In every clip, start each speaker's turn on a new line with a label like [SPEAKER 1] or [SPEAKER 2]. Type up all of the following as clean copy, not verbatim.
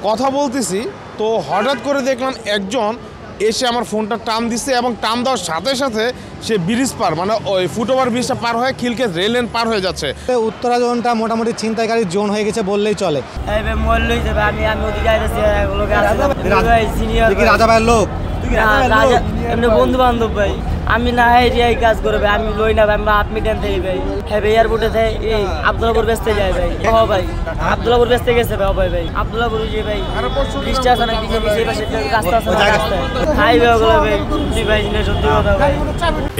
[SPEAKER 1] কথা বলতেছি তো হঠাৎ করে দেখলাম একজন এসে আমার ফোনটা টান দিচ্ছে এবং টান দেওয়ার সাথে সাথে সে ব্রিজ পার মানে ওই ফুটওভার ব্রিজটা পার হয়ে খিলক্ষেত রেল লাইন পার হয়ে যাচ্ছে।
[SPEAKER 2] উত্তরা জোনটা মোটামুটি ছিনতাইকারীর জোন হয়ে গেছে বললেই চলে। রাজা ভাইয়ের লোক
[SPEAKER 3] এমনি বন্ধু বান্ধব ভাই, আমি না এই কাজ করবে আমি লই না ভাই, আমরা আপনি টেন থেকে ভাই হ্যাঁ এয়ারপোর্টে থেকে এই আব্দুল্লাহপুর বেচতে যায় ভাই। ও ভাই আব্দুল্লাহপুর বেচতে গেছে ভাই। ভাই ভাই আব্দুল্লাহপুর যে ভাই ব্রিজটা আছে না, এই পাশে রাস্তা আছে না, রাস্তায় হাইওয়ে ওগুলো ভাই জি ভাই জিনিস সত্যি কথা ভাই।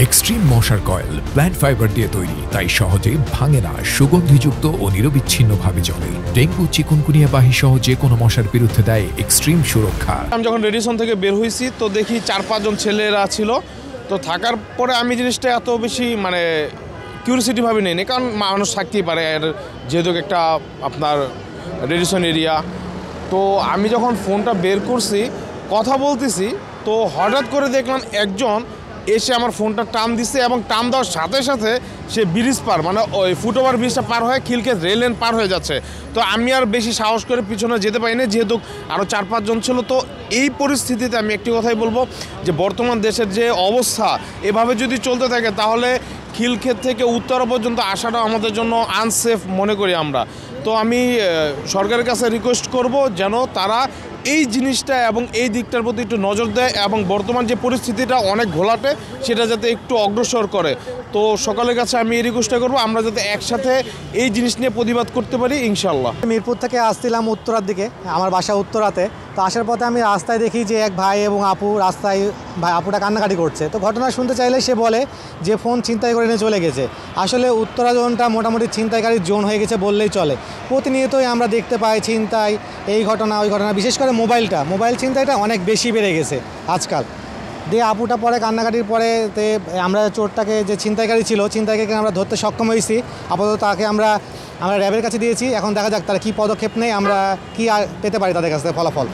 [SPEAKER 4] এক্সট্রিম মশার কয়েল প্ল্যান্ট ফাইবার দিয়ে তৈরি, তাই সহজে ভাঙে না, সুগন্ধিযুক্ত ও নিরবিচ্ছিন্নভাবে জ্বলে। ডেঙ্গু চিকুনগুনিয়া বাহি সহ যে কোনো মশার বিরুদ্ধে দেয় এক্সট্রিম সুরক্ষা।
[SPEAKER 1] আমি যখন রেডিসন থেকে বের হয়েছি তো দেখি 4-5 জন ছেলেরা ছিল। তো থাকার পরে আমি জিনিসটা এত বেশি মানে কিউরিসিটি ভাবে নেই, কারণ মানুষ থাকতেই পারে, যেহেতু একটা আপনার রেডিসন এরিয়া। তো আমি যখন ফোনটা বের করছি কথা বলতেছি তো হঠাৎ করে দেখলাম একজন এসে আমার ফোনটা টান দিচ্ছে এবং টান দেওয়ার সাথে সাথে সে ব্রিজ পার মানে ওই ফুটওভার ব্রিজটা পার হয়ে খিলক্ষেত রেল লাইন পার হয়ে যাচ্ছে। তো আমি আর বেশি সাহস করে পিছনে যেতে পারি না, যেহেতু আরও 4-5 জন ছিল। তো এই পরিস্থিতিতে আমি একটি কথাই বলবো যে বর্তমান দেশের যে অবস্থা এভাবে যদি চলতে থাকে তাহলে খিলক্ষেত থেকে উত্তরা পর্যন্ত আসাটা আমাদের জন্য আনসেফ মনে করি আমরা। তো আমি সরকারের কাছে রিকোয়েস্ট করব যেন তারা এই জিনিসটা এবং এই দিকটার প্রতি একটু নজর দেয় এবং বর্তমান যে পরিস্থিতিটা অনেক ঘোলাটে সেটা যাতে একটু অগ্রসর করে। তো সকালের কাছে আমি এই রিকোয়েস্টটা করবো আমরা যাতে একসাথে এই জিনিস নিয়ে প্রতিবাদ করতে পারি ইনশাল্লাহ।
[SPEAKER 2] মিরপুর থেকে আসছিলাম উত্তরার দিকে, আমার বাসা উত্তরাতে। তো আসার পথে আমি রাস্তায় দেখি যে এক ভাই এবং আপু রাস্তায়, ভাই আপুটা কান্নাকাটি করছে। তো ঘটনা শুনতে চাইলে সে বলে যে ফোন ছিনতাই করে নিয়ে চলে গেছে। আসলে উত্তরা জোনটা মোটামুটি ছিনতাইকারীর জোন হয়ে গেছে বললেই চলে। প্রতিনিয়তই আমরা দেখতে পাই ছিনতাই, এই ঘটনা ওই ঘটনা, বিশেষ করে মোবাইল ছিনতাইটা অনেক বেশি বেড়ে গেছে আজকাল। দিয়ে আপুটা পরে কান্নাকাটির পরে আমরা চোরটাকে যে ছিনতাইকারী ছিল ছিনতাইকারীকে আমরা ধরতে সক্ষম হয়েছি। আপাতত তাকে আমরা র্যাবের কাছে দিয়েছি। এখন দেখা যাক তারা কী পদক্ষেপ নেই, আমরা কী পেতে পারি তাদের কাছ থেকে ফলাফল।